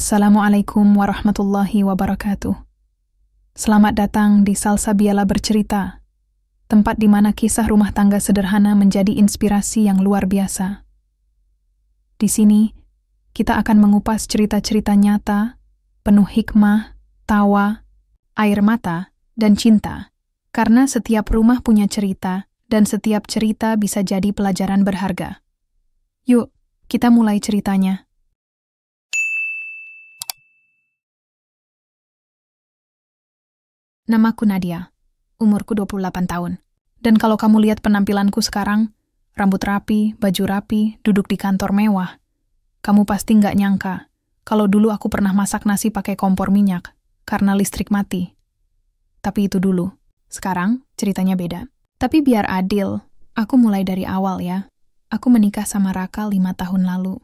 Assalamualaikum warahmatullahi wabarakatuh. Selamat datang di Salsabiala Bercerita, tempat di mana kisah rumah tangga sederhana menjadi inspirasi yang luar biasa. Di sini, kita akan mengupas cerita-cerita nyata, penuh hikmah, tawa, air mata, dan cinta. Karena setiap rumah punya cerita, dan setiap cerita bisa jadi pelajaran berharga. Yuk, kita mulai ceritanya. Namaku Nadia, umurku 28 tahun. Dan kalau kamu lihat penampilanku sekarang, rambut rapi, baju rapi, duduk di kantor mewah, kamu pasti nggak nyangka kalau dulu aku pernah masak nasi pakai kompor minyak karena listrik mati. Tapi itu dulu. Sekarang ceritanya beda. Tapi biar adil, aku mulai dari awal ya. Aku menikah sama Raka 5 tahun lalu.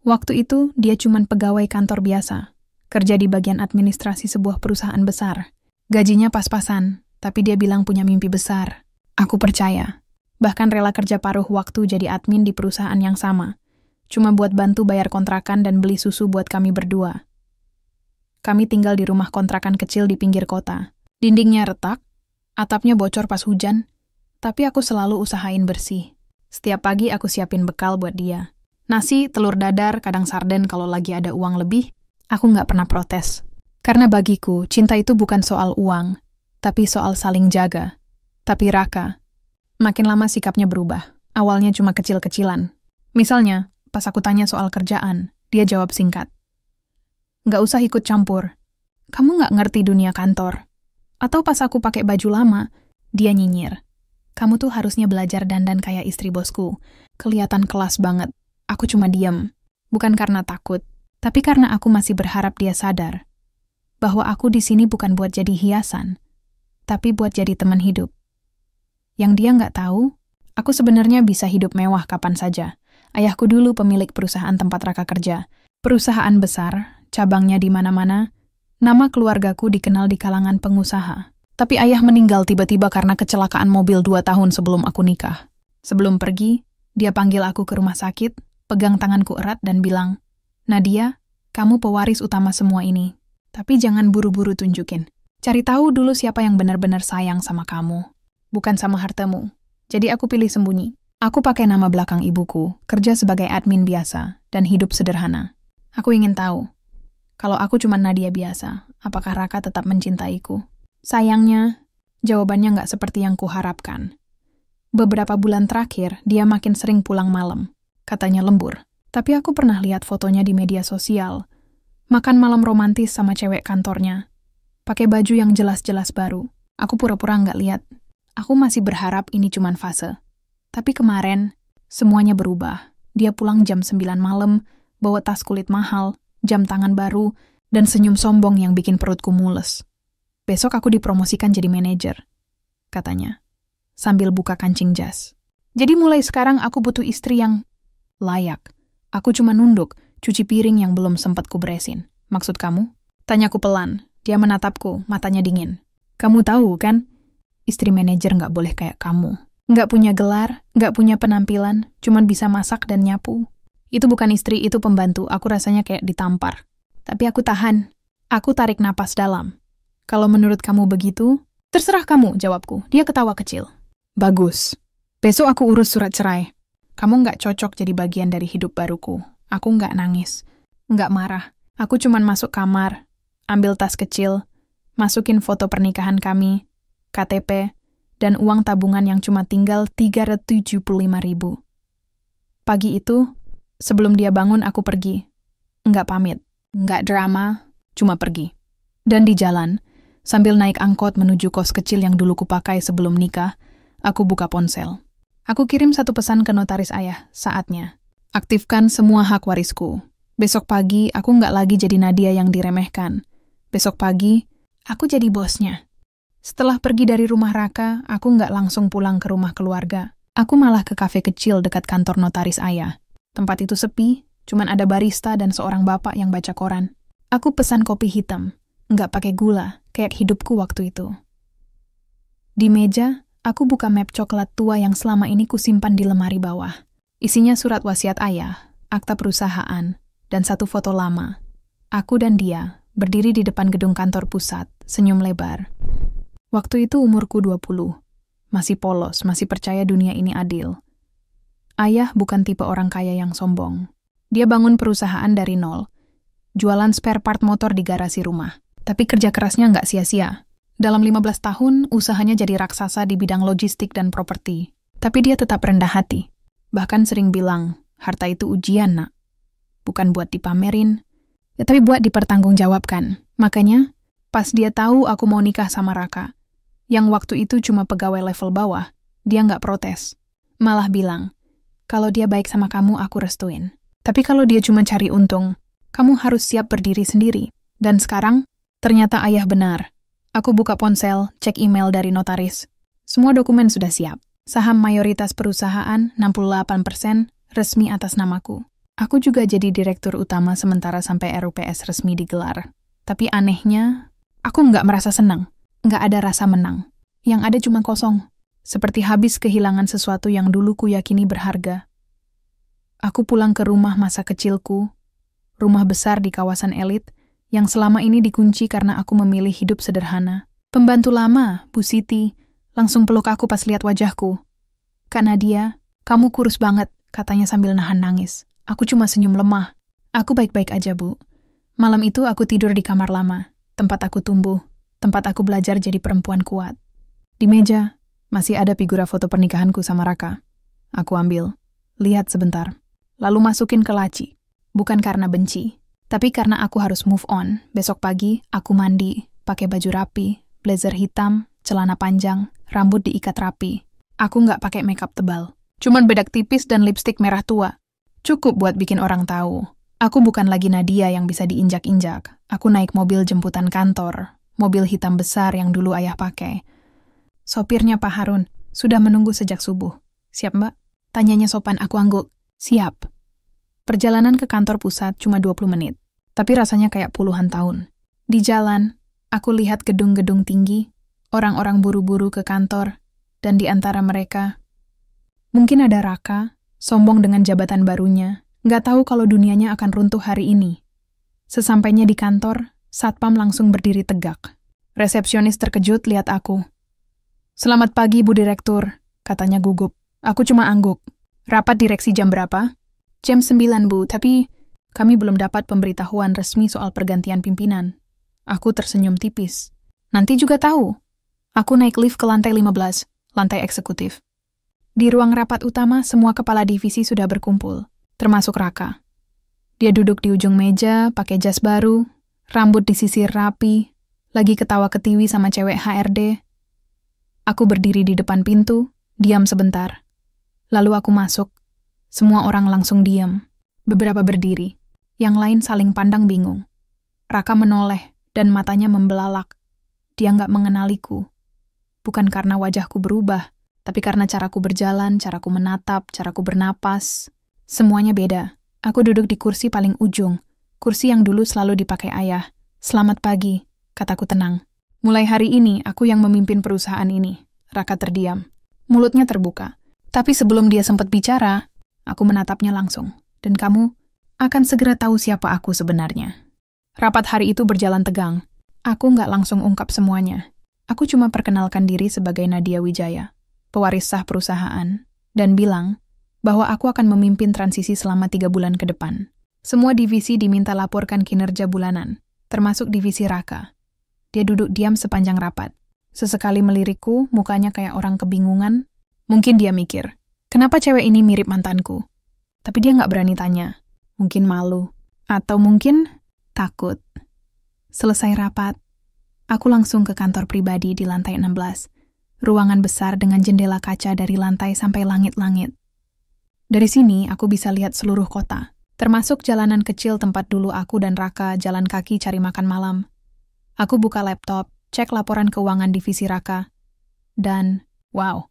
Waktu itu dia cuman pegawai kantor biasa, kerja di bagian administrasi sebuah perusahaan besar. Gajinya pas-pasan, tapi dia bilang punya mimpi besar. Aku percaya. Bahkan rela kerja paruh waktu jadi admin di perusahaan yang sama. Cuma buat bantu bayar kontrakan dan beli susu buat kami berdua. Kami tinggal di rumah kontrakan kecil di pinggir kota. Dindingnya retak, atapnya bocor pas hujan, tapi aku selalu usahain bersih. Setiap pagi aku siapin bekal buat dia. Nasi, telur dadar, kadang sarden kalau lagi ada uang lebih. Aku nggak pernah protes. Karena bagiku, cinta itu bukan soal uang, tapi soal saling jaga. Tapi Raka, makin lama sikapnya berubah. Awalnya cuma kecil-kecilan. Misalnya, pas aku tanya soal kerjaan, dia jawab singkat. Nggak usah ikut campur. Kamu nggak ngerti dunia kantor. Atau pas aku pakai baju lama, dia nyinyir. Kamu tuh harusnya belajar dandan kayak istri bosku. Kelihatan kelas banget. Aku cuma diem. Bukan karena takut, tapi karena aku masih berharap dia sadar bahwa aku di sini bukan buat jadi hiasan, tapi buat jadi teman hidup. Yang dia nggak tahu, aku sebenarnya bisa hidup mewah kapan saja. Ayahku dulu pemilik perusahaan tempat Raka kerja. Perusahaan besar, cabangnya di mana-mana. Nama keluargaku dikenal di kalangan pengusaha. Tapi ayah meninggal tiba-tiba karena kecelakaan mobil 2 tahun sebelum aku nikah. Sebelum pergi, dia panggil aku ke rumah sakit, pegang tanganku erat dan bilang, "Nadia, kamu pewaris utama semua ini. Tapi jangan buru-buru tunjukin. Cari tahu dulu siapa yang benar-benar sayang sama kamu, bukan sama hartamu." Jadi aku pilih sembunyi. Aku pakai nama belakang ibuku, kerja sebagai admin biasa, dan hidup sederhana. Aku ingin tahu, kalau aku cuma Nadia biasa, apakah Raka tetap mencintaiku? Sayangnya, jawabannya nggak seperti yang kuharapkan. Beberapa bulan terakhir, dia makin sering pulang malam. Katanya lembur. Tapi aku pernah lihat fotonya di media sosial. Makan malam romantis sama cewek kantornya. Pakai baju yang jelas-jelas baru. Aku pura-pura nggak lihat. Aku masih berharap ini cuman fase. Tapi kemarin, semuanya berubah. Dia pulang jam 9 malam, bawa tas kulit mahal, jam tangan baru, dan senyum sombong yang bikin perutku mules. "Besok aku dipromosikan jadi manajer," katanya, sambil buka kancing jas. "Jadi mulai sekarang aku butuh istri yang layak. Aku cuma nunduk, cuci piring yang belum sempat kuberesin." "Maksud kamu?" Tanyaku pelan. Dia menatapku, matanya dingin. "Kamu tahu kan, istri manajer nggak boleh kayak kamu. Nggak punya gelar, nggak punya penampilan, cuman bisa masak dan nyapu. Itu bukan istri, itu pembantu." Aku rasanya kayak ditampar. Tapi aku tahan. Aku tarik napas dalam. "Kalau menurut kamu begitu, terserah kamu," jawabku. Dia ketawa kecil. "Bagus. Besok aku urus surat cerai. Kamu nggak cocok jadi bagian dari hidup baruku." Aku nggak nangis, nggak marah. Aku cuman masuk kamar, ambil tas kecil, masukin foto pernikahan kami, KTP, dan uang tabungan yang cuma tinggal 375.000. Pagi itu, sebelum dia bangun aku pergi. Nggak pamit, nggak drama, cuma pergi. Dan di jalan, sambil naik angkot menuju kos kecil yang dulu kupakai sebelum nikah, aku buka ponsel. Aku kirim satu pesan ke notaris ayah, "Saatnya. Aktifkan semua hak warisku. Besok pagi, aku nggak lagi jadi Nadia yang diremehkan. Besok pagi, aku jadi bosnya." Setelah pergi dari rumah Raka, aku nggak langsung pulang ke rumah keluarga. Aku malah ke kafe kecil dekat kantor notaris ayah. Tempat itu sepi, cuman ada barista dan seorang bapak yang baca koran. Aku pesan kopi hitam, nggak pakai gula, kayak hidupku waktu itu. Di meja, aku buka map coklat tua yang selama ini kusimpan di lemari bawah. Isinya surat wasiat ayah, akta perusahaan, dan satu foto lama. Aku dan dia berdiri di depan gedung kantor pusat, senyum lebar. Waktu itu umurku 20. Masih polos, masih percaya dunia ini adil. Ayah bukan tipe orang kaya yang sombong. Dia bangun perusahaan dari nol. Jualan spare part motor di garasi rumah. Tapi kerja kerasnya nggak sia-sia. Dalam 15 tahun, usahanya jadi raksasa di bidang logistik dan properti. Tapi dia tetap rendah hati. Bahkan sering bilang, harta itu ujian, nak. Bukan buat dipamerin, ya tapi buat dipertanggungjawabkan. Makanya, pas dia tahu aku mau nikah sama Raka, yang waktu itu cuma pegawai level bawah, dia nggak protes. Malah bilang, kalau dia baik sama kamu, aku restuin. Tapi kalau dia cuma cari untung, kamu harus siap berdiri sendiri. Dan sekarang, ternyata ayah benar. Aku buka ponsel, cek email dari notaris. Semua dokumen sudah siap. Saham mayoritas perusahaan 68% resmi atas namaku. Aku juga jadi direktur utama sementara sampai RUPS resmi digelar. Tapi anehnya, aku nggak merasa senang. Nggak ada rasa menang. Yang ada cuma kosong. Seperti habis kehilangan sesuatu yang dulu ku yakini berharga. Aku pulang ke rumah masa kecilku, rumah besar di kawasan elit, yang selama ini dikunci karena aku memilih hidup sederhana. Pembantu lama, Bu Siti, langsung peluk aku pas lihat wajahku. Kak Nadia, kamu kurus banget, katanya sambil nahan nangis. Aku cuma senyum lemah. Aku baik-baik aja, Bu. Malam itu aku tidur di kamar lama, tempat aku tumbuh, tempat aku belajar jadi perempuan kuat. Di meja, masih ada figura foto pernikahanku sama Raka. Aku ambil, lihat sebentar, lalu masukin ke laci. Bukan karena benci, tapi karena aku harus move on. Besok pagi, aku mandi, pakai baju rapi, blazer hitam, celana panjang, rambut diikat rapi. Aku nggak pakai makeup tebal. Cuman bedak tipis dan lipstik merah tua. Cukup buat bikin orang tahu. Aku bukan lagi Nadia yang bisa diinjak-injak. Aku naik mobil jemputan kantor. Mobil hitam besar yang dulu ayah pakai. Sopirnya Pak Harun sudah menunggu sejak subuh. Siap, Mbak? Tanyanya sopan, aku angguk. Siap. Perjalanan ke kantor pusat cuma 20 menit. Tapi rasanya kayak puluhan tahun. Di jalan, aku lihat gedung-gedung tinggi, orang-orang buru-buru ke kantor, dan di antara mereka, mungkin ada Raka, sombong dengan jabatan barunya, nggak tahu kalau dunianya akan runtuh hari ini. Sesampainya di kantor, satpam langsung berdiri tegak. Resepsionis terkejut lihat aku. Selamat pagi, Bu Direktur, katanya gugup. Aku cuma angguk. Rapat direksi jam berapa? Jam 9, Bu, tapi kami belum dapat pemberitahuan resmi soal pergantian pimpinan. Aku tersenyum tipis. Nanti juga tahu. Aku naik lift ke lantai 15, lantai eksekutif. Di ruang rapat utama, semua kepala divisi sudah berkumpul, termasuk Raka. Dia duduk di ujung meja, pakai jas baru, rambut disisir rapi, lagi ketawa-ketiwi sama cewek HRD. Aku berdiri di depan pintu, diam sebentar. Lalu aku masuk. Semua orang langsung diam. Beberapa berdiri. Yang lain saling pandang bingung. Raka menoleh dan matanya membelalak. Dia nggak mengenaliku. Bukan karena wajahku berubah, tapi karena caraku berjalan, caraku menatap, caraku bernapas. Semuanya beda. Aku duduk di kursi paling ujung. Kursi yang dulu selalu dipakai ayah. Selamat pagi, kataku tenang. Mulai hari ini, aku yang memimpin perusahaan ini. Raka terdiam. Mulutnya terbuka. Tapi sebelum dia sempat bicara, aku menatapnya langsung. Dan kamu akan segera tahu siapa aku sebenarnya. Rapat hari itu berjalan tegang. Aku nggak langsung ungkap semuanya. Aku cuma perkenalkan diri sebagai Nadia Wijaya, pewaris sah perusahaan, dan bilang bahwa aku akan memimpin transisi selama 3 bulan ke depan. Semua divisi diminta laporkan kinerja bulanan, termasuk divisi Raka. Dia duduk diam sepanjang rapat. Sesekali melirikku, mukanya kayak orang kebingungan. Mungkin dia mikir, kenapa cewek ini mirip mantanku? Tapi dia nggak berani tanya. Mungkin malu. Atau mungkin takut. Selesai rapat, aku langsung ke kantor pribadi di lantai 16. Ruangan besar dengan jendela kaca dari lantai sampai langit-langit. Dari sini, aku bisa lihat seluruh kota. Termasuk jalanan kecil tempat dulu aku dan Raka jalan kaki cari makan malam. Aku buka laptop, cek laporan keuangan divisi Raka. Dan, wow.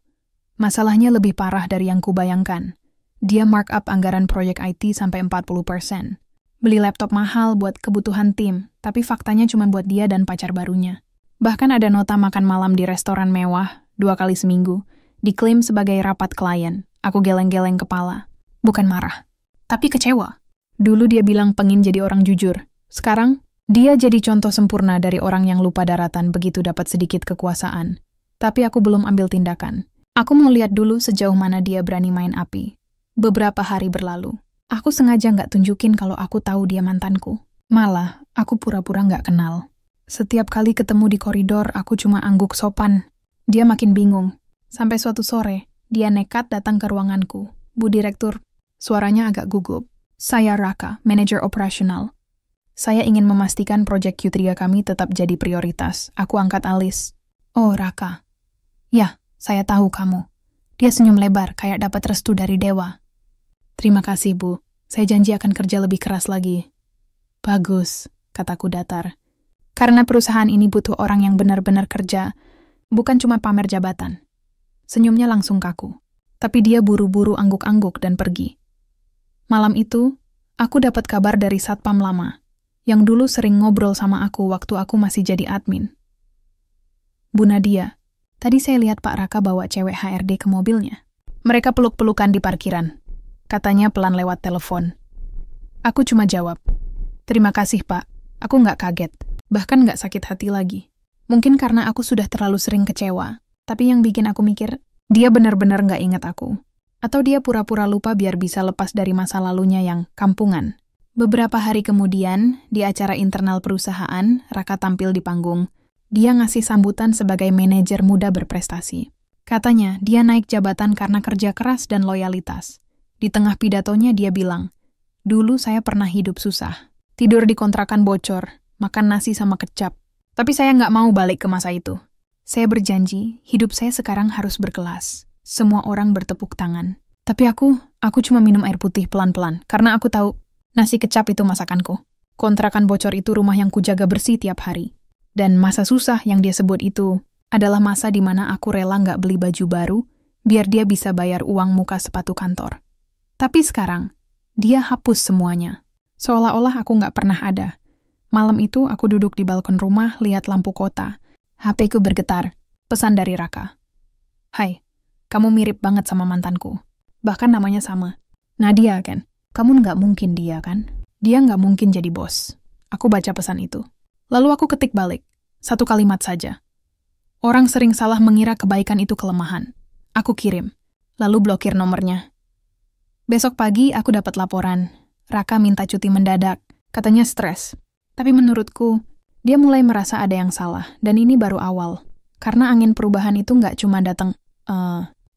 Masalahnya lebih parah dari yang kubayangkan. Dia markup anggaran proyek IT sampai 40%. Beli laptop mahal buat kebutuhan tim, tapi faktanya cuma buat dia dan pacar barunya. Bahkan ada nota makan malam di restoran mewah, 2 kali seminggu, diklaim sebagai rapat klien. Aku geleng-geleng kepala. Bukan marah, tapi kecewa. Dulu dia bilang pengen jadi orang jujur. Sekarang, dia jadi contoh sempurna dari orang yang lupa daratan begitu dapat sedikit kekuasaan. Tapi aku belum ambil tindakan. Aku mau lihat dulu sejauh mana dia berani main api. Beberapa hari berlalu. Aku sengaja nggak tunjukin kalau aku tahu dia mantanku. Malah, aku pura-pura nggak kenal. Setiap kali ketemu di koridor, aku cuma angguk sopan. Dia makin bingung. Sampai suatu sore, dia nekat datang ke ruanganku. Bu Direktur, suaranya agak gugup. Saya Raka, manajer operasional. Saya ingin memastikan proyek Q3 kami tetap jadi prioritas. Aku angkat alis. Oh, Raka. Ya, saya tahu kamu. Dia senyum lebar, kayak dapat restu dari dewa. Terima kasih, Bu. Saya janji akan kerja lebih keras lagi. Bagus, kataku datar. Karena perusahaan ini butuh orang yang benar-benar kerja, bukan cuma pamer jabatan. Senyumnya langsung kaku. Tapi dia buru-buru angguk-angguk dan pergi. Malam itu, aku dapat kabar dari satpam lama, yang dulu sering ngobrol sama aku waktu aku masih jadi admin. Bu Nadia, tadi saya lihat Pak Raka bawa cewek HRD ke mobilnya. Mereka peluk-pelukan di parkiran. Katanya pelan lewat telepon. Aku cuma jawab, terima kasih Pak, aku nggak kaget, bahkan nggak sakit hati lagi. Mungkin karena aku sudah terlalu sering kecewa, tapi yang bikin aku mikir, dia benar-benar nggak ingat aku. Atau dia pura-pura lupa biar bisa lepas dari masa lalunya yang kampungan. Beberapa hari kemudian, di acara internal perusahaan, Raka tampil di panggung. Dia ngasih sambutan sebagai manajer muda berprestasi. Katanya, dia naik jabatan karena kerja keras dan loyalitas. Di tengah pidatonya dia bilang, dulu saya pernah hidup susah. Tidur di kontrakan bocor, makan nasi sama kecap. Tapi saya nggak mau balik ke masa itu. Saya berjanji, hidup saya sekarang harus berkelas. Semua orang bertepuk tangan. Tapi aku cuma minum air putih pelan-pelan, karena aku tahu, nasi kecap itu masakanku. Kontrakan bocor itu rumah yang kujaga bersih tiap hari. Dan masa susah yang dia sebut itu adalah masa di mana aku rela nggak beli baju baru biar dia bisa bayar uang muka sepatu kantor. Tapi sekarang, dia hapus semuanya. Seolah-olah aku nggak pernah ada. Malam itu aku duduk di balkon rumah lihat lampu kota. HP-ku bergetar. Pesan dari Raka. Hai, kamu mirip banget sama mantanku. Bahkan namanya sama. Nadia kan? Kamu nggak mungkin dia, kan? Dia nggak mungkin jadi bos. Aku baca pesan itu. Lalu aku ketik balik. Satu kalimat saja. Orang sering salah mengira kebaikan itu kelemahan. Aku kirim. Lalu blokir nomornya. Besok pagi aku dapat laporan. Raka minta cuti mendadak. Katanya stres. Tapi menurutku, dia mulai merasa ada yang salah. Dan ini baru awal. Karena angin perubahan itu nggak cuma datang,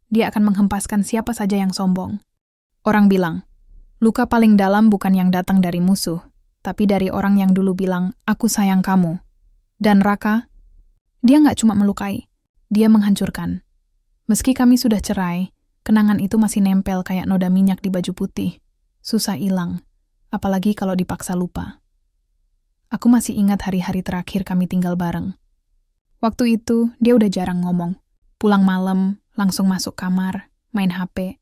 dia akan menghempaskan siapa saja yang sombong. Orang bilang, luka paling dalam bukan yang datang dari musuh, tapi dari orang yang dulu bilang, aku sayang kamu. Dan Raka, dia nggak cuma melukai, dia menghancurkan. Meski kami sudah cerai, kenangan itu masih nempel kayak noda minyak di baju putih. Susah hilang, apalagi kalau dipaksa lupa. Aku masih ingat hari-hari terakhir kami tinggal bareng. Waktu itu, dia udah jarang ngomong. Pulang malam, langsung masuk kamar, main HP.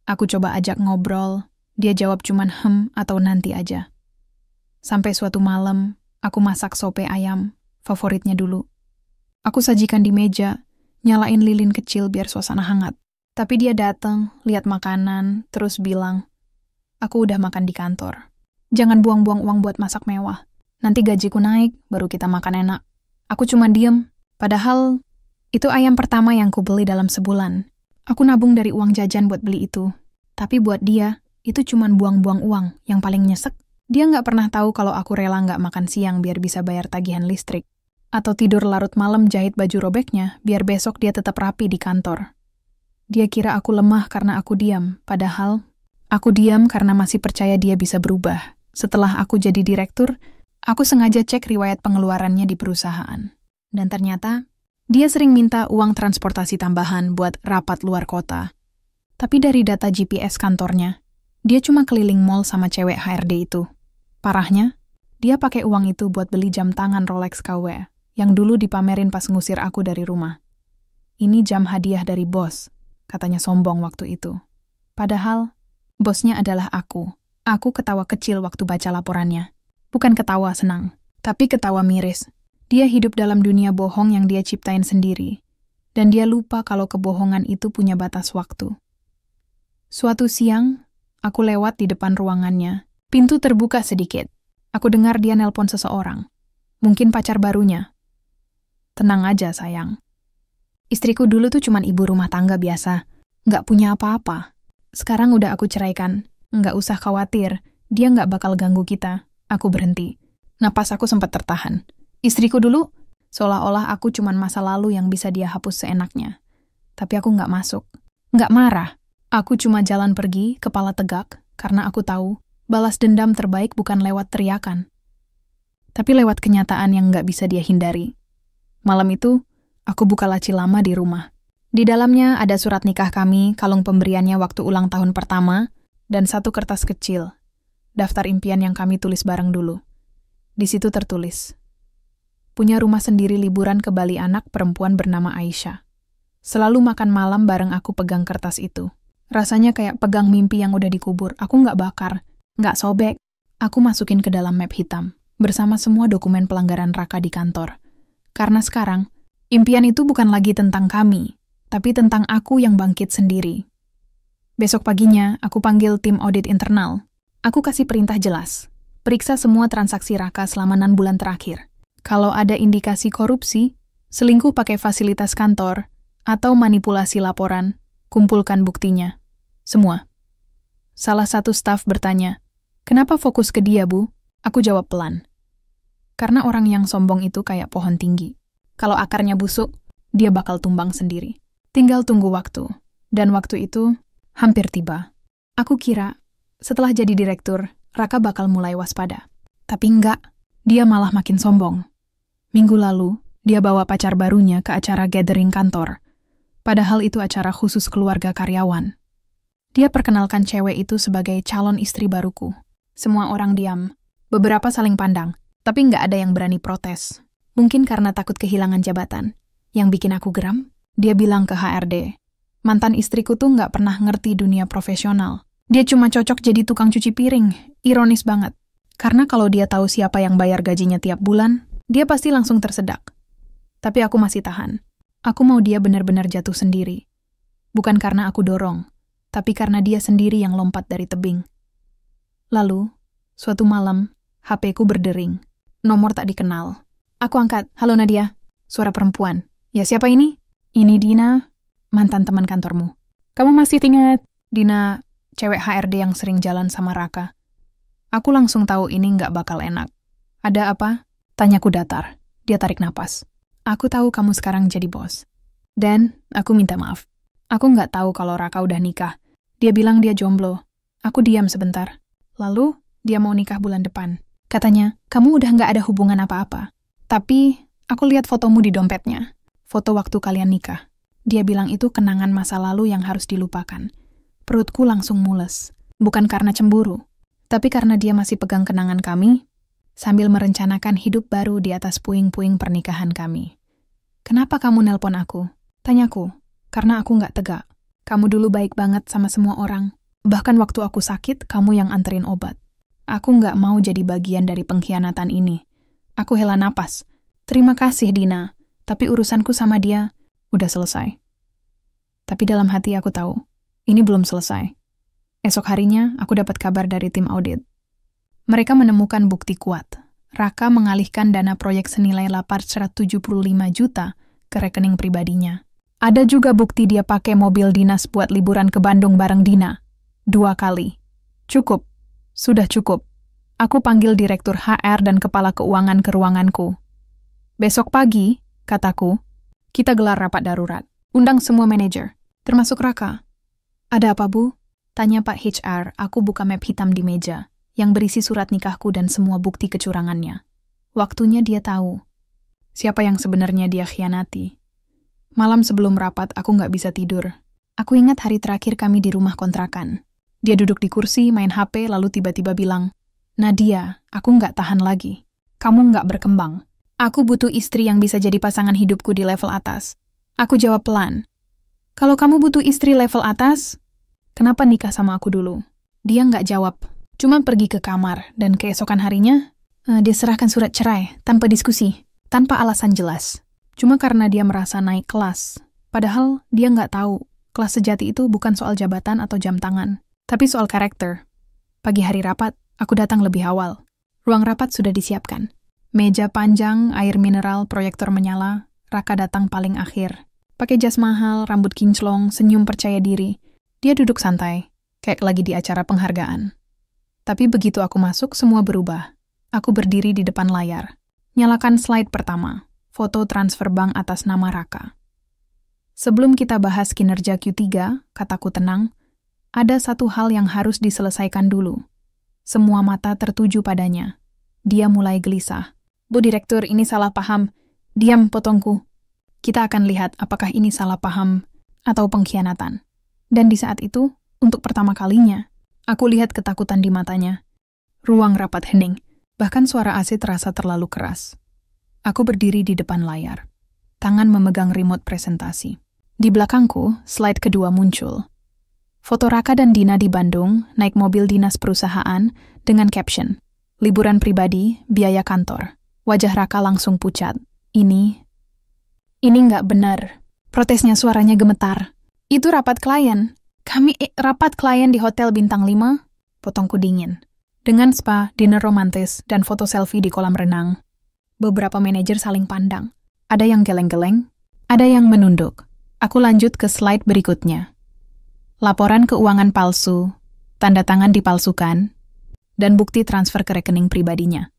Aku coba ajak ngobrol, dia jawab cuman atau nanti aja. Sampai suatu malam, aku masak sope ayam, favoritnya dulu. Aku sajikan di meja, nyalain lilin kecil biar suasana hangat. Tapi dia datang, lihat makanan, terus bilang, aku udah makan di kantor. Jangan buang-buang uang buat masak mewah. Nanti gajiku naik, baru kita makan enak. Aku cuma diem, padahal itu ayam pertama yang ku beli dalam sebulan. Aku nabung dari uang jajan buat beli itu. Tapi buat dia, itu cuma buang-buang uang. Yang paling nyesek, dia nggak pernah tahu kalau aku rela nggak makan siang biar bisa bayar tagihan listrik. Atau tidur larut malam jahit baju robeknya biar besok dia tetap rapi di kantor. Dia kira aku lemah karena aku diam, padahal aku diam karena masih percaya dia bisa berubah. Setelah aku jadi direktur, aku sengaja cek riwayat pengeluarannya di perusahaan. Dan ternyata, dia sering minta uang transportasi tambahan buat rapat luar kota. Tapi dari data GPS kantornya, dia cuma keliling mall sama cewek HRD itu. Parahnya, dia pakai uang itu buat beli jam tangan Rolex KW, yang dulu dipamerin pas ngusir aku dari rumah. Ini jam hadiah dari bos, katanya sombong waktu itu. Padahal, bosnya adalah aku. Aku ketawa kecil waktu baca laporannya. Bukan ketawa senang, tapi ketawa miris. Dia hidup dalam dunia bohong yang dia ciptain sendiri. Dan dia lupa kalau kebohongan itu punya batas waktu. Suatu siang, aku lewat di depan ruangannya. Pintu terbuka sedikit. Aku dengar dia nelpon seseorang. Mungkin pacar barunya. Tenang aja, sayang. Istriku dulu tuh cuman ibu rumah tangga biasa. Nggak punya apa-apa. Sekarang udah aku ceraikan. Nggak usah khawatir. Dia nggak bakal ganggu kita. Aku berhenti. Napas aku sempat tertahan. Istriku dulu, seolah-olah aku cuman masa lalu yang bisa dia hapus seenaknya. Tapi aku nggak masuk. Nggak marah. Aku cuma jalan pergi, kepala tegak, karena aku tahu balas dendam terbaik bukan lewat teriakan, tapi lewat kenyataan yang nggak bisa dia hindari. Malam itu, aku buka laci lama di rumah. Di dalamnya ada surat nikah kami, kalung pemberiannya waktu ulang tahun pertama, dan satu kertas kecil, daftar impian yang kami tulis bareng dulu. Di situ tertulis, punya rumah sendiri liburan ke Bali anak perempuan bernama Aisyah. Selalu makan malam bareng aku pegang kertas itu. Rasanya kayak pegang mimpi yang udah dikubur. Aku nggak bakar, nggak sobek. Aku masukin ke dalam map hitam, bersama semua dokumen pelanggaran Raka di kantor. Karena sekarang, impian itu bukan lagi tentang kami, tapi tentang aku yang bangkit sendiri. Besok paginya, aku panggil tim audit internal. Aku kasih perintah jelas. Periksa semua transaksi Raka selama 6 bulan terakhir. Kalau ada indikasi korupsi, selingkuh pakai fasilitas kantor, atau manipulasi laporan, kumpulkan buktinya. Semua. Salah satu staf bertanya, kenapa fokus ke dia, Bu? Aku jawab pelan. Karena orang yang sombong itu kayak pohon tinggi. Kalau akarnya busuk, dia bakal tumbang sendiri. Tinggal tunggu waktu. Dan waktu itu hampir tiba. Aku kira, setelah jadi direktur, Raka bakal mulai waspada. Tapi enggak, dia malah makin sombong. Minggu lalu, dia bawa pacar barunya ke acara gathering kantor. Padahal itu acara khusus keluarga karyawan. Dia perkenalkan cewek itu sebagai calon istri baruku. Semua orang diam. Beberapa saling pandang, tapi nggak ada yang berani protes. Mungkin karena takut kehilangan jabatan. Yang bikin aku geram, dia bilang ke HRD, mantan istriku tuh nggak pernah ngerti dunia profesional. Dia cuma cocok jadi tukang cuci piring. Ironis banget. Karena kalau dia tahu siapa yang bayar gajinya tiap bulan, dia pasti langsung tersedak. Tapi aku masih tahan. Aku mau dia benar-benar jatuh sendiri. Bukan karena aku dorong, tapi karena dia sendiri yang lompat dari tebing. Lalu, suatu malam, HP-ku berdering. Nomor tak dikenal. Aku angkat, halo Nadia. Suara perempuan. Ya siapa ini? Ini Dina, mantan teman kantormu. Kamu masih ingat? Dina, cewek HRD yang sering jalan sama Raka. Aku langsung tahu ini nggak bakal enak. Ada apa? Tanyaku datar. Dia tarik napas. Aku tahu kamu sekarang jadi bos. Dan aku minta maaf. Aku nggak tahu kalau Raka udah nikah. Dia bilang dia jomblo. Aku diam sebentar. Lalu, dia mau nikah bulan depan. Katanya, kamu udah nggak ada hubungan apa-apa. Tapi, aku lihat fotomu di dompetnya. Foto waktu kalian nikah. Dia bilang itu kenangan masa lalu yang harus dilupakan. Perutku langsung mules. Bukan karena cemburu, tapi karena dia masih pegang kenangan kami, sambil merencanakan hidup baru di atas puing-puing pernikahan kami. Kenapa kamu nelpon aku? Tanyaku, karena aku nggak tegak. Kamu dulu baik banget sama semua orang. Bahkan waktu aku sakit, kamu yang anterin obat. Aku nggak mau jadi bagian dari pengkhianatan ini. Aku hela napas. Terima kasih, Dina. Tapi urusanku sama dia udah selesai. Tapi dalam hati aku tahu, ini belum selesai. Esok harinya, aku dapat kabar dari tim audit. Mereka menemukan bukti kuat. Raka mengalihkan dana proyek senilai 875 juta ke rekening pribadinya. Ada juga bukti dia pakai mobil dinas buat liburan ke Bandung bareng Dina. 2 kali. Cukup. Sudah cukup. Aku panggil direktur HR dan kepala keuangan ke ruanganku. Besok pagi, kataku, kita gelar rapat darurat. Undang semua manajer, termasuk Raka. Ada apa, Bu? Tanya Pak HR, aku buka map hitam di meja, yang berisi surat nikahku dan semua bukti kecurangannya. Waktunya dia tahu. Siapa yang sebenarnya dia khianati. Malam sebelum rapat, aku nggak bisa tidur. Aku ingat hari terakhir kami di rumah kontrakan. Dia duduk di kursi, main HP, lalu tiba-tiba bilang, Nadia, aku nggak tahan lagi. Kamu nggak berkembang. Aku butuh istri yang bisa jadi pasangan hidupku di level atas. Aku jawab pelan. Kalau kamu butuh istri level atas, kenapa nikah sama aku dulu? Dia nggak jawab, cuma pergi ke kamar, dan keesokan harinya, dia serahkan surat cerai, tanpa diskusi, tanpa alasan jelas. Cuma karena dia merasa naik kelas. Padahal dia nggak tahu, kelas sejati itu bukan soal jabatan atau jam tangan, tapi soal karakter. Pagi hari rapat, aku datang lebih awal. Ruang rapat sudah disiapkan. Meja panjang, air mineral, proyektor menyala. Raka datang paling akhir. Pakai jas mahal, rambut kinclong, senyum percaya diri. Dia duduk santai, kayak lagi di acara penghargaan. Tapi begitu aku masuk, semua berubah. Aku berdiri di depan layar. Nyalakan slide pertama, foto transfer bank atas nama Raka. Sebelum kita bahas kinerja Q3, kataku tenang, ada satu hal yang harus diselesaikan dulu. Semua mata tertuju padanya. Dia mulai gelisah. Bu Direktur, ini salah paham. Diam, potongku. Kita akan lihat apakah ini salah paham atau pengkhianatan. Dan di saat itu, untuk pertama kalinya, aku lihat ketakutan di matanya. Ruang rapat hening. Bahkan suara AC terasa terlalu keras. Aku berdiri di depan layar. Tangan memegang remote presentasi. Di belakangku, slide kedua muncul. Foto Raka dan Dina di Bandung naik mobil dinas perusahaan dengan caption, liburan pribadi, biaya kantor. Wajah Raka langsung pucat. Ini nggak benar. Protesnya suaranya gemetar. Itu rapat klien. Kami rapat klien di Hotel Bintang 5. Potongku dingin. Dengan spa, dinner romantis, dan foto selfie di kolam renang. Beberapa manajer saling pandang. Ada yang geleng-geleng, ada yang menunduk. Aku lanjut ke slide berikutnya. Laporan keuangan palsu, tanda tangan dipalsukan, dan bukti transfer ke rekening pribadinya.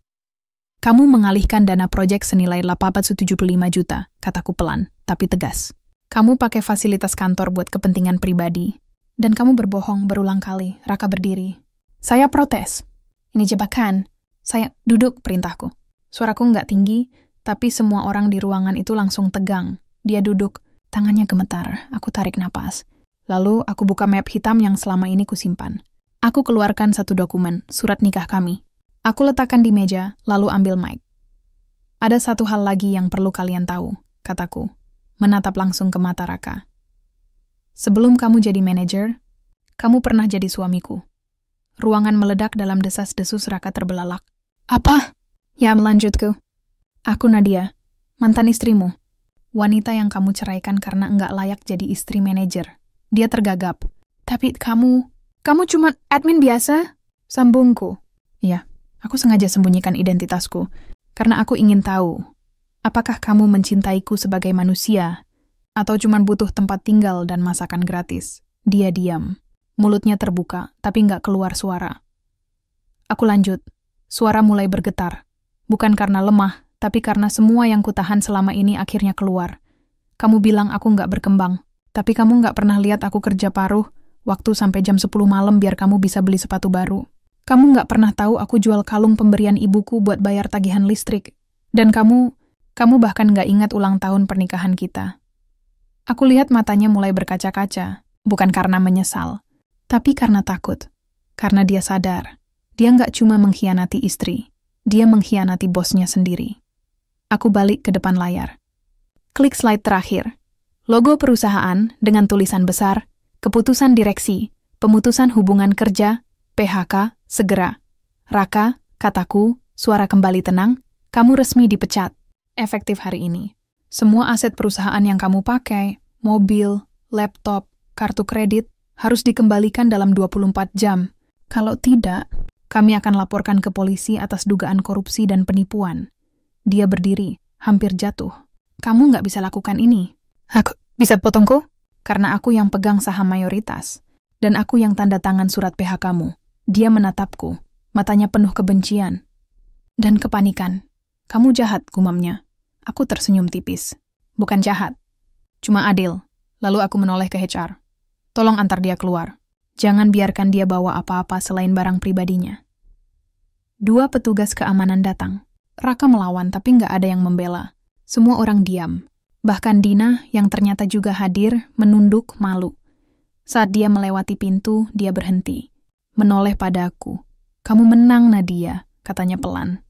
Kamu mengalihkan dana proyek senilai 875 juta, kataku pelan, tapi tegas. Kamu pakai fasilitas kantor buat kepentingan pribadi, dan kamu berbohong berulang kali. Raka berdiri. Saya protes. Ini jebakan. Saya duduk, perintahku. Suaraku nggak tinggi, tapi semua orang di ruangan itu langsung tegang. Dia duduk, tangannya gemetar. Aku tarik napas. Lalu aku buka map hitam yang selama ini kusimpan. Aku keluarkan satu dokumen, surat nikah kami. Aku letakkan di meja, lalu ambil mic. Ada satu hal lagi yang perlu kalian tahu, kataku, menatap langsung ke mata Raka. Sebelum kamu jadi manajer, kamu pernah jadi suamiku. Ruangan meledak dalam desas-desus. Raka terbelalak. Apa? Ya, melanjutku. Aku Nadia, mantan istrimu. Wanita yang kamu ceraikan karena enggak layak jadi istri manajer. Dia tergagap. Tapi kamu cuma admin biasa? Sambungku. Iya, aku sengaja sembunyikan identitasku. Karena aku ingin tahu, apakah kamu mencintaiku sebagai manusia, atau cuma butuh tempat tinggal dan masakan gratis. Dia diam. Mulutnya terbuka, tapi nggak keluar suara. Aku lanjut. Suara mulai bergetar. Bukan karena lemah, tapi karena semua yang kutahan selama ini akhirnya keluar. Kamu bilang aku nggak berkembang. Tapi kamu nggak pernah lihat aku kerja paruh, waktu sampai jam 10 malam biar kamu bisa beli sepatu baru. Kamu nggak pernah tahu aku jual kalung pemberian ibuku buat bayar tagihan listrik. Dan kamu bahkan nggak ingat ulang tahun pernikahan kita. Aku lihat matanya mulai berkaca-kaca, bukan karena menyesal, tapi karena takut. Karena dia sadar, dia nggak cuma mengkhianati istri, dia mengkhianati bosnya sendiri. Aku balik ke depan layar. Klik slide terakhir. Logo perusahaan dengan tulisan besar, keputusan direksi, pemutusan hubungan kerja, PHK, segera. Raka, kataku, suara kembali tenang, kamu resmi dipecat. Efektif hari ini. Semua aset perusahaan yang kamu pakai, mobil, laptop, kartu kredit, harus dikembalikan dalam 24 jam. Kalau tidak, kami akan laporkan ke polisi atas dugaan korupsi dan penipuan. Dia berdiri, hampir jatuh. Kamu nggak bisa lakukan ini. Aku bisa potongku? Karena aku yang pegang saham mayoritas. Dan aku yang tanda tangan surat PHK-mu. Dia menatapku, matanya penuh kebencian. Dan kepanikan. Kamu jahat, gumamnya. Aku tersenyum tipis. Bukan jahat. Cuma adil. Lalu aku menoleh ke HR. Tolong antar dia keluar. Jangan biarkan dia bawa apa-apa selain barang pribadinya. 2 petugas keamanan datang. Raka melawan tapi nggak ada yang membela. Semua orang diam. Bahkan Dina yang ternyata juga hadir menunduk malu. Saat dia melewati pintu, dia berhenti. Menoleh padaku. Kamu menang, Nadia, katanya pelan.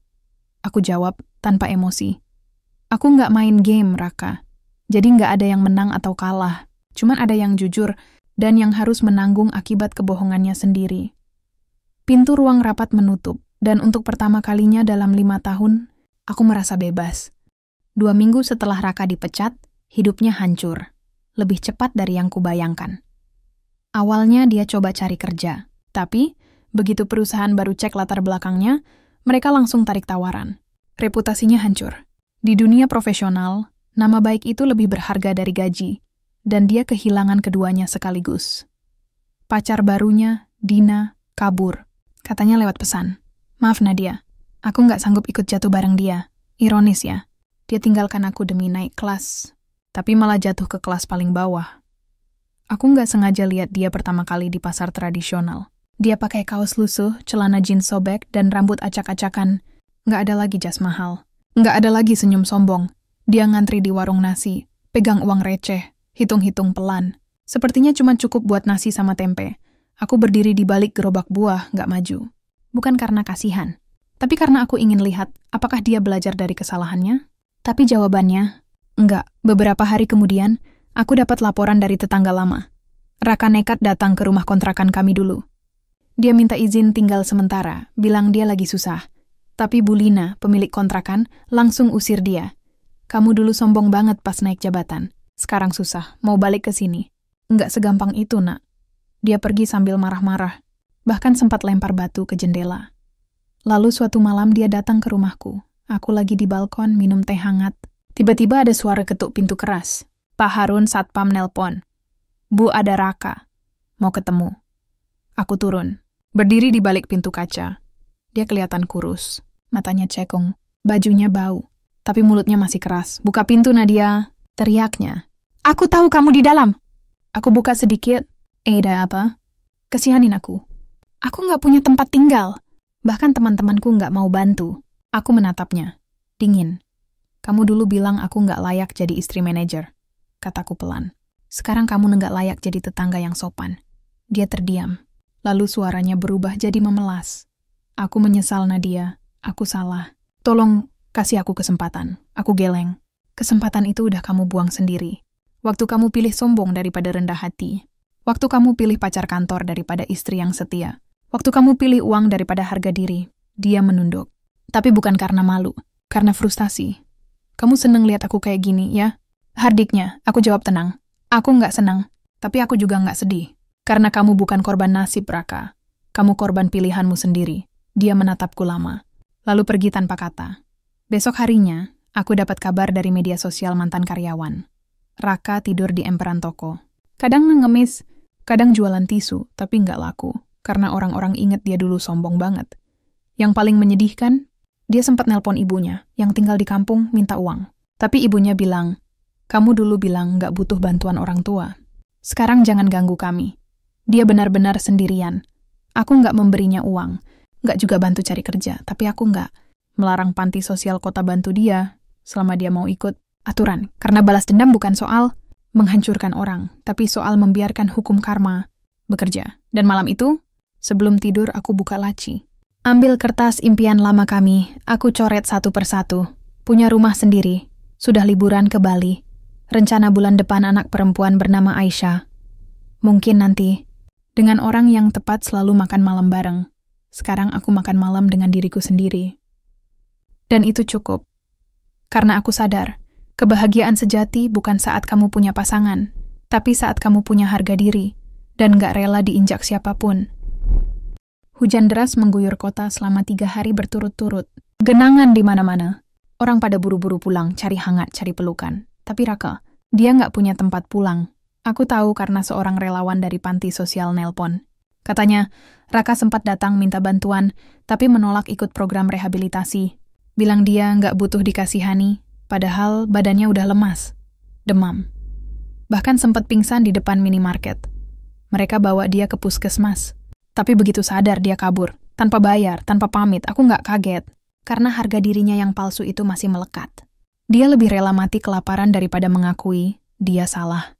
Aku jawab tanpa emosi. Aku nggak main game, Raka. Jadi nggak ada yang menang atau kalah. Cuman ada yang jujur dan yang harus menanggung akibat kebohongannya sendiri. Pintu ruang rapat menutup. Dan untuk pertama kalinya dalam 5 tahun, aku merasa bebas. 2 minggu setelah Raka dipecat, hidupnya hancur. Lebih cepat dari yang kubayangkan. Awalnya dia coba cari kerja. Tapi, begitu perusahaan baru cek latar belakangnya, Mereka langsung tarik tawaran. Reputasinya hancur. Di dunia profesional, nama baik itu lebih berharga dari gaji, dan dia kehilangan keduanya sekaligus. Pacar barunya, Dina, kabur. Katanya lewat pesan. Maaf Nadia, aku nggak sanggup ikut jatuh bareng dia. Ironis ya, dia tinggalkan aku demi naik kelas, tapi malah jatuh ke kelas paling bawah. Aku nggak sengaja lihat dia pertama kali di pasar tradisional. Dia pakai kaos lusuh, celana jeans sobek, dan rambut acak-acakan. Nggak ada lagi jas mahal. Nggak ada lagi senyum sombong. Dia ngantri di warung nasi, pegang uang receh, hitung-hitung pelan. Sepertinya cuma cukup buat nasi sama tempe. Aku berdiri di balik gerobak buah, nggak maju. Bukan karena kasihan, tapi karena aku ingin lihat apakah dia belajar dari kesalahannya. Tapi jawabannya, enggak. Beberapa hari kemudian, aku dapat laporan dari tetangga lama. Raka nekat datang ke rumah kontrakan kami dulu. Dia minta izin tinggal sementara, bilang dia lagi susah. Tapi Bu Lina, pemilik kontrakan, langsung usir dia. Kamu dulu sombong banget pas naik jabatan. Sekarang susah, mau balik ke sini. Enggak segampang itu, nak. Dia pergi sambil marah-marah. Bahkan sempat lempar batu ke jendela. Lalu suatu malam dia datang ke rumahku. Aku lagi di balkon minum teh hangat. Tiba-tiba ada suara ketuk pintu keras. Pak Harun satpam nelpon. Bu, ada Raka. Mau ketemu. Aku turun. Berdiri di balik pintu kaca. Dia kelihatan kurus. Matanya cekung. Bajunya bau. Tapi mulutnya masih keras. Buka pintu, Nadia. Teriaknya. Aku tahu kamu di dalam. Aku buka sedikit. Ada apa? Kasihanin aku. Aku nggak punya tempat tinggal. Bahkan teman-temanku nggak mau bantu. Aku menatapnya. Dingin. Kamu dulu bilang aku nggak layak jadi istri manajer. Kataku pelan. Sekarang kamu nggak layak jadi tetangga yang sopan. Dia terdiam. Lalu suaranya berubah jadi memelas. Aku menyesal, Nadia. Aku salah. Tolong kasih aku kesempatan. Aku geleng. Kesempatan itu udah kamu buang sendiri. Waktu kamu pilih sombong daripada rendah hati. Waktu kamu pilih pacar kantor daripada istri yang setia. Waktu kamu pilih uang daripada harga diri. Dia menunduk. Tapi bukan karena malu. Karena frustasi. Kamu seneng lihat aku kayak gini, ya? Hardiknya, aku jawab tenang. Aku nggak senang. Tapi aku juga nggak sedih. Karena kamu bukan korban nasib, Raka. Kamu korban pilihanmu sendiri. Dia menatapku lama. Lalu pergi tanpa kata. Besok harinya, aku dapat kabar dari media sosial mantan karyawan. Raka tidur di emperan toko. Kadang ngemis, kadang jualan tisu, tapi nggak laku. Karena orang-orang inget dia dulu sombong banget. Yang paling menyedihkan, dia sempat nelpon ibunya, yang tinggal di kampung, minta uang. Tapi ibunya bilang, kamu dulu bilang nggak butuh bantuan orang tua. Sekarang jangan ganggu kami. Dia benar-benar sendirian. Aku nggak memberinya uang, nggak juga bantu cari kerja, tapi aku nggak melarang panti sosial kota bantu dia selama dia mau ikut aturan. Karena balas dendam bukan soal menghancurkan orang, tapi soal membiarkan hukum karma bekerja. Dan malam itu, sebelum tidur aku buka laci. Ambil kertas impian lama kami, aku coret satu persatu. Punya rumah sendiri, sudah liburan ke Bali. Rencana bulan depan anak perempuan bernama Aisyah. Mungkin nanti, dengan orang yang tepat selalu makan malam bareng. Sekarang aku makan malam dengan diriku sendiri. Dan itu cukup. Karena aku sadar, kebahagiaan sejati bukan saat kamu punya pasangan, tapi saat kamu punya harga diri, dan gak rela diinjak siapapun. Hujan deras mengguyur kota selama 3 hari berturut-turut. Genangan di mana-mana. Orang pada buru-buru pulang, cari hangat, cari pelukan. Tapi Raka, dia gak punya tempat pulang. Aku tahu karena seorang relawan dari panti sosial nelpon. Katanya, Raka sempat datang minta bantuan, tapi menolak ikut program rehabilitasi. Bilang dia nggak butuh dikasihani, padahal badannya udah lemas. Demam. Bahkan sempat pingsan di depan minimarket. Mereka bawa dia ke puskesmas. Tapi begitu sadar dia kabur. Tanpa bayar, tanpa pamit, aku nggak kaget. Karena harga dirinya yang palsu itu masih melekat. Dia lebih rela mati kelaparan daripada mengakui dia salah.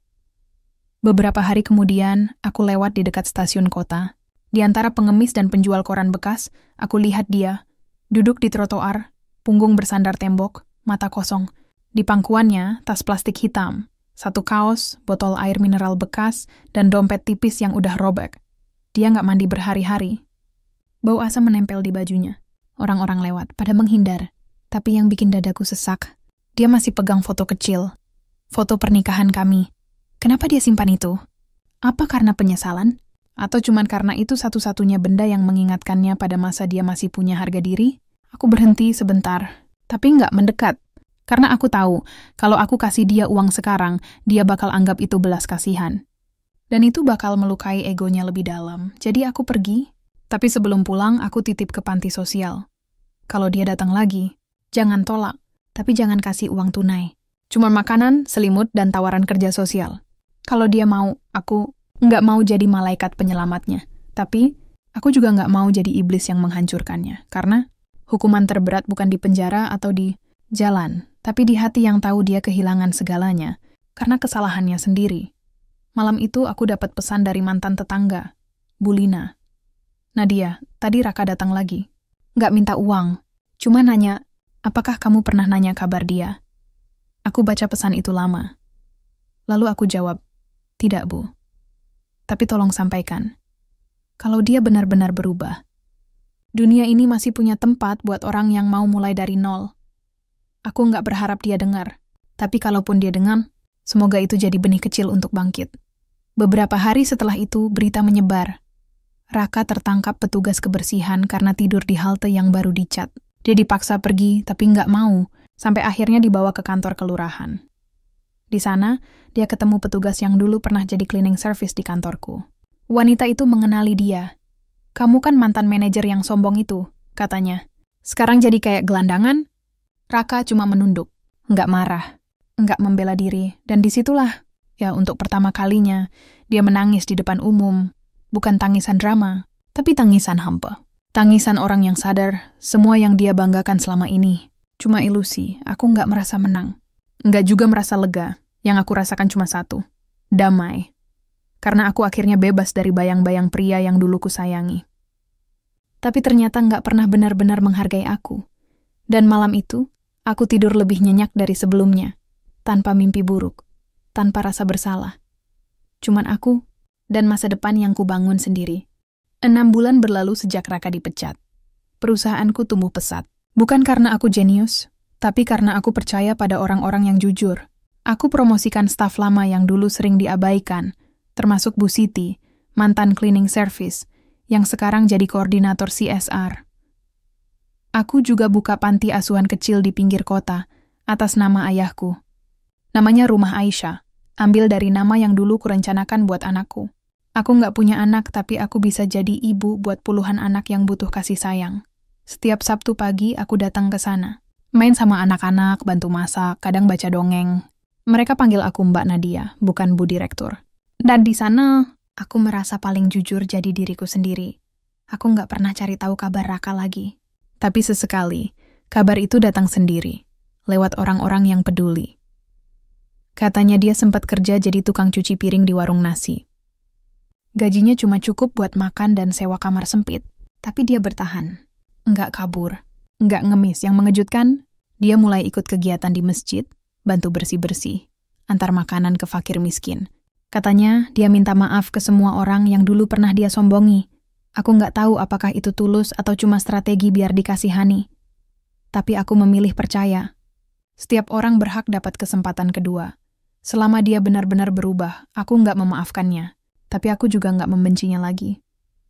Beberapa hari kemudian, aku lewat di dekat stasiun kota. Di antara pengemis dan penjual koran bekas, aku lihat dia, duduk di trotoar, punggung bersandar tembok, mata kosong. Di pangkuannya, tas plastik hitam, satu kaos, botol air mineral bekas, dan dompet tipis yang udah robek. Dia nggak mandi berhari-hari. Bau asam menempel di bajunya. Orang-orang lewat, pada menghindar. Tapi yang bikin dadaku sesak, dia masih pegang foto kecil. Foto pernikahan kami. Kenapa dia simpan itu? Apa karena penyesalan? Atau cuman karena itu satu-satunya benda yang mengingatkannya pada masa dia masih punya harga diri? Aku berhenti sebentar, tapi nggak mendekat. Karena aku tahu, kalau aku kasih dia uang sekarang, dia bakal anggap itu belas kasihan. Dan itu bakal melukai egonya lebih dalam. Jadi aku pergi, tapi sebelum pulang aku titip ke panti sosial. Kalau dia datang lagi, jangan tolak, tapi jangan kasih uang tunai. Cuma makanan, selimut, dan tawaran kerja sosial. Kalau dia mau, aku nggak mau jadi malaikat penyelamatnya. Tapi, aku juga nggak mau jadi iblis yang menghancurkannya. Karena hukuman terberat bukan di penjara atau di jalan, tapi di hati yang tahu dia kehilangan segalanya karena kesalahannya sendiri. Malam itu aku dapat pesan dari mantan tetangga, Bu Lina. Nadia, tadi Raka datang lagi. Nggak minta uang, cuma nanya, apakah kamu pernah nanya kabar dia? Aku baca pesan itu lama. Lalu aku jawab, tidak Bu. Tapi tolong sampaikan, kalau dia benar-benar berubah. Dunia ini masih punya tempat buat orang yang mau mulai dari nol. Aku nggak berharap dia dengar, tapi kalaupun dia dengar, semoga itu jadi benih kecil untuk bangkit. Beberapa hari setelah itu, berita menyebar. Raka tertangkap petugas kebersihan karena tidur di halte yang baru dicat. Dia dipaksa pergi, tapi nggak mau, sampai akhirnya dibawa ke kantor kelurahan. Di sana, dia ketemu petugas yang dulu pernah jadi cleaning service di kantorku. Wanita itu mengenali dia. Kamu kan mantan manajer yang sombong itu, katanya. Sekarang jadi kayak gelandangan? Raka cuma menunduk, nggak marah, nggak membela diri, dan disitulah, ya untuk pertama kalinya, dia menangis di depan umum. Bukan tangisan drama, tapi tangisan hampa. Tangisan orang yang sadar, semua yang dia banggakan selama ini cuma ilusi. Aku nggak merasa menang. Nggak juga merasa lega. Yang aku rasakan cuma satu, damai. Karena aku akhirnya bebas dari bayang-bayang pria yang dulu kusayangi. Tapi ternyata nggak pernah benar-benar menghargai aku. Dan malam itu, aku tidur lebih nyenyak dari sebelumnya. Tanpa mimpi buruk. Tanpa rasa bersalah. Cuman aku dan masa depan yang kubangun sendiri. 6 bulan berlalu sejak Raka dipecat. Perusahaanku tumbuh pesat. Bukan karena aku jenius, tapi karena aku percaya pada orang-orang yang jujur. Aku promosikan staf lama yang dulu sering diabaikan, termasuk Bu Siti, mantan cleaning service, yang sekarang jadi koordinator CSR. Aku juga buka panti asuhan kecil di pinggir kota, atas nama ayahku. Namanya Rumah Aisyah, ambil dari nama yang dulu kurencanakan buat anakku. Aku nggak punya anak, tapi aku bisa jadi ibu buat puluhan anak yang butuh kasih sayang. Setiap Sabtu pagi aku datang ke sana. Main sama anak-anak, bantu masak, kadang baca dongeng. Mereka panggil aku Mbak Nadia, bukan Bu Direktur. Dan di sana, aku merasa paling jujur jadi diriku sendiri. Aku nggak pernah cari tahu kabar Raka lagi. Tapi sesekali, kabar itu datang sendiri, lewat orang-orang yang peduli. Katanya dia sempat kerja jadi tukang cuci piring di warung nasi. Gajinya cuma cukup buat makan dan sewa kamar sempit. Tapi dia bertahan. Nggak kabur. Nggak ngemis. Yang mengejutkan, dia mulai ikut kegiatan di masjid, bantu bersih-bersih, antar makanan ke fakir miskin. Katanya, dia minta maaf ke semua orang yang dulu pernah dia sombongi. Aku nggak tahu apakah itu tulus atau cuma strategi biar dikasihani. Tapi aku memilih percaya. Setiap orang berhak dapat kesempatan kedua. Selama dia benar-benar berubah, aku nggak memaafkannya. Tapi aku juga nggak membencinya lagi.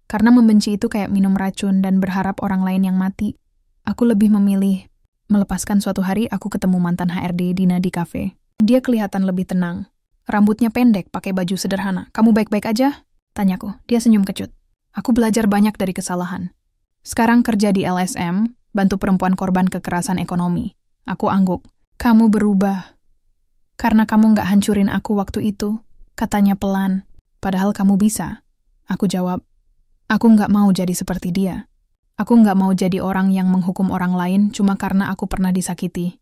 Karena membenci itu kayak minum racun dan berharap orang lain yang mati. Aku lebih memilih melepaskan. Suatu hari aku ketemu mantan HRD Dina di kafe. Dia kelihatan lebih tenang. Rambutnya pendek, pakai baju sederhana. Kamu baik-baik aja? Tanyaku. Dia senyum kecut. Aku belajar banyak dari kesalahan. Sekarang kerja di LSM, bantu perempuan korban kekerasan ekonomi. Aku angguk. Kamu berubah. Karena kamu nggak hancurin aku waktu itu, katanya pelan. Padahal kamu bisa. Aku jawab, aku nggak mau jadi seperti dia. Aku nggak mau jadi orang yang menghukum orang lain cuma karena aku pernah disakiti.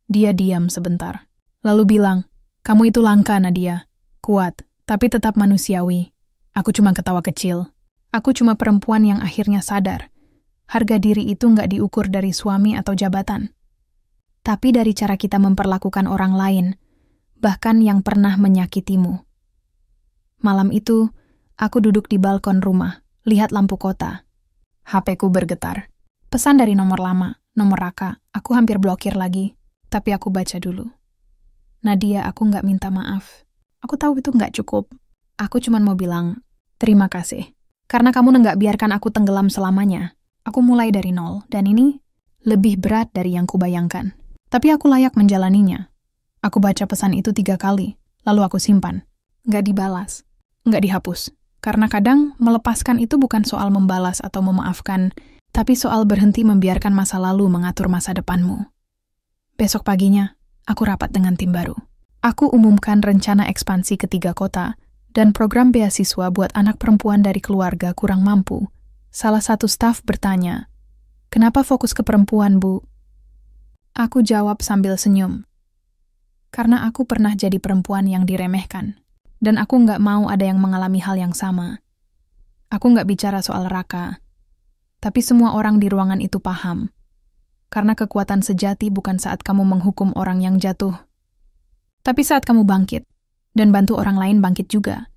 Dia diam sebentar. Lalu bilang, kamu itu langka Nadia. Kuat, tapi tetap manusiawi. Aku cuma ketawa kecil. Aku cuma perempuan yang akhirnya sadar. Harga diri itu nggak diukur dari suami atau jabatan. Tapi dari cara kita memperlakukan orang lain, bahkan yang pernah menyakitimu. Malam itu, aku duduk di balkon rumah, lihat lampu kota. HP-ku bergetar. Pesan dari nomor lama, nomor Raka. Aku hampir blokir lagi, tapi aku baca dulu. Nadia, aku nggak minta maaf. Aku tahu itu nggak cukup. Aku cuma mau bilang, terima kasih. Karena kamu nggak biarkan aku tenggelam selamanya. Aku mulai dari nol, dan ini lebih berat dari yang kubayangkan. Tapi aku layak menjalaninya. Aku baca pesan itu 3 kali, lalu aku simpan. Nggak dibalas, nggak dihapus. Karena kadang melepaskan itu bukan soal membalas atau memaafkan, tapi soal berhenti membiarkan masa lalu mengatur masa depanmu. Besok paginya, aku rapat dengan tim baru. Aku umumkan rencana ekspansi ke 3 kota dan program beasiswa buat anak perempuan dari keluarga kurang mampu. Salah satu staf bertanya, "Kenapa fokus ke perempuan, Bu?" Aku jawab sambil senyum. Karena aku pernah jadi perempuan yang diremehkan, dan aku nggak mau ada yang mengalami hal yang sama. Aku nggak bicara soal Raka, tapi semua orang di ruangan itu paham. Karena kekuatan sejati bukan saat kamu menghukum orang yang jatuh, tapi saat kamu bangkit, dan bantu orang lain bangkit juga.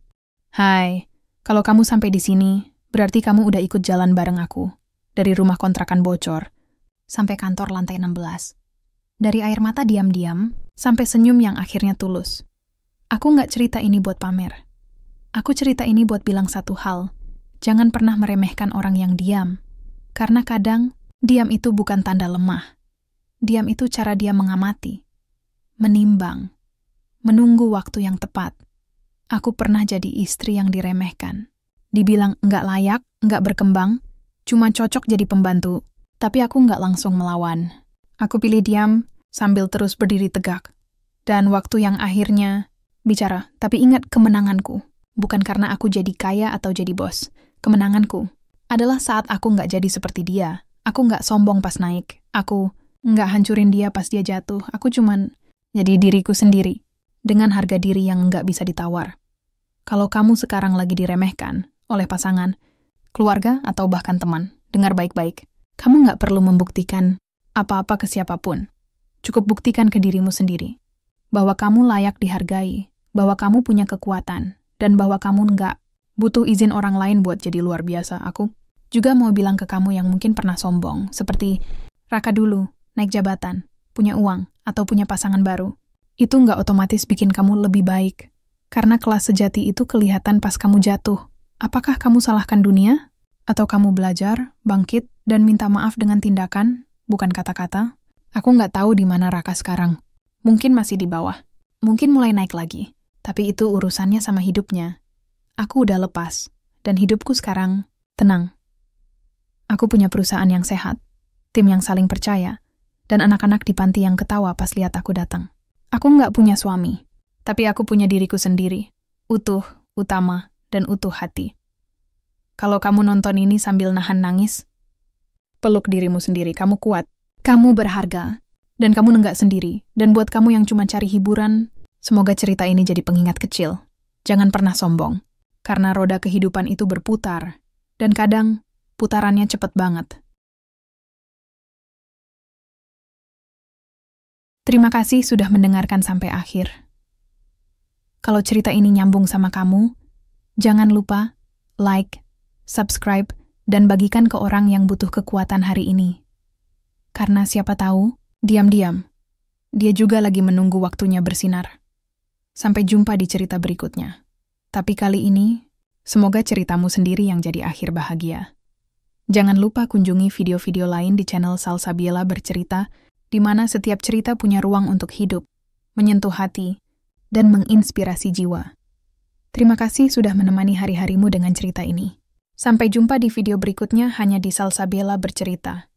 Hai, kalau kamu sampai di sini, berarti kamu udah ikut jalan bareng aku. Dari rumah kontrakan bocor, sampai kantor lantai 16. Dari air mata diam-diam, sampai senyum yang akhirnya tulus. Aku nggak cerita ini buat pamer. Aku cerita ini buat bilang satu hal. Jangan pernah meremehkan orang yang diam. Karena kadang, diam itu bukan tanda lemah. Diam itu cara dia mengamati, menimbang, menunggu waktu yang tepat. Aku pernah jadi istri yang diremehkan. Dibilang nggak layak, nggak berkembang, cuma cocok jadi pembantu. Tapi aku nggak langsung melawan. Aku pilih diam sambil terus berdiri tegak. Dan waktu yang akhirnya bicara, tapi ingat kemenanganku. Bukan karena aku jadi kaya atau jadi bos. Kemenanganku adalah saat aku nggak jadi seperti dia. Aku nggak sombong pas naik. Aku nggak hancurin dia pas dia jatuh. Aku cuman jadi diriku sendiri. Dengan harga diri yang nggak bisa ditawar. Kalau kamu sekarang lagi diremehkan oleh pasangan, keluarga, atau bahkan teman, dengar baik-baik. Kamu nggak perlu membuktikan apa-apa ke siapapun. Cukup buktikan ke dirimu sendiri. Bahwa kamu layak dihargai, bahwa kamu punya kekuatan, dan bahwa kamu nggak butuh izin orang lain buat jadi luar biasa. Aku juga mau bilang ke kamu yang mungkin pernah sombong, seperti Raka dulu, naik jabatan, punya uang, atau punya pasangan baru. Itu nggak otomatis bikin kamu lebih baik. Karena kelas sejati itu kelihatan pas kamu jatuh. Apakah kamu salahkan dunia? Atau kamu belajar, bangkit, dan minta maaf dengan tindakan, bukan kata-kata? Aku nggak tahu di mana Raka sekarang. Mungkin masih di bawah. Mungkin mulai naik lagi. Tapi itu urusannya sama hidupnya. Aku udah lepas. Dan hidupku sekarang tenang. Aku punya perusahaan yang sehat. Tim yang saling percaya. Dan anak-anak di panti yang ketawa pas lihat aku datang. Aku nggak punya suami. Tapi aku punya diriku sendiri. Utuh, utama, dan utuh hati. Kalau kamu nonton ini sambil nahan nangis, peluk dirimu sendiri. Kamu kuat. Kamu berharga, dan kamu nenggak sendiri. Dan buat kamu yang cuma cari hiburan, semoga cerita ini jadi pengingat kecil. Jangan pernah sombong, karena roda kehidupan itu berputar, dan kadang putarannya cepet banget. Terima kasih sudah mendengarkan sampai akhir. Kalau cerita ini nyambung sama kamu, jangan lupa like, subscribe, dan bagikan ke orang yang butuh kekuatan hari ini. Karena siapa tahu, diam-diam, dia juga lagi menunggu waktunya bersinar. Sampai jumpa di cerita berikutnya. Tapi kali ini, semoga ceritamu sendiri yang jadi akhir bahagia. Jangan lupa kunjungi video-video lain di channel Salsabiela Bercerita, di mana setiap cerita punya ruang untuk hidup, menyentuh hati, dan menginspirasi jiwa. Terima kasih sudah menemani hari-harimu dengan cerita ini. Sampai jumpa di video berikutnya hanya di Salsabiela Bercerita.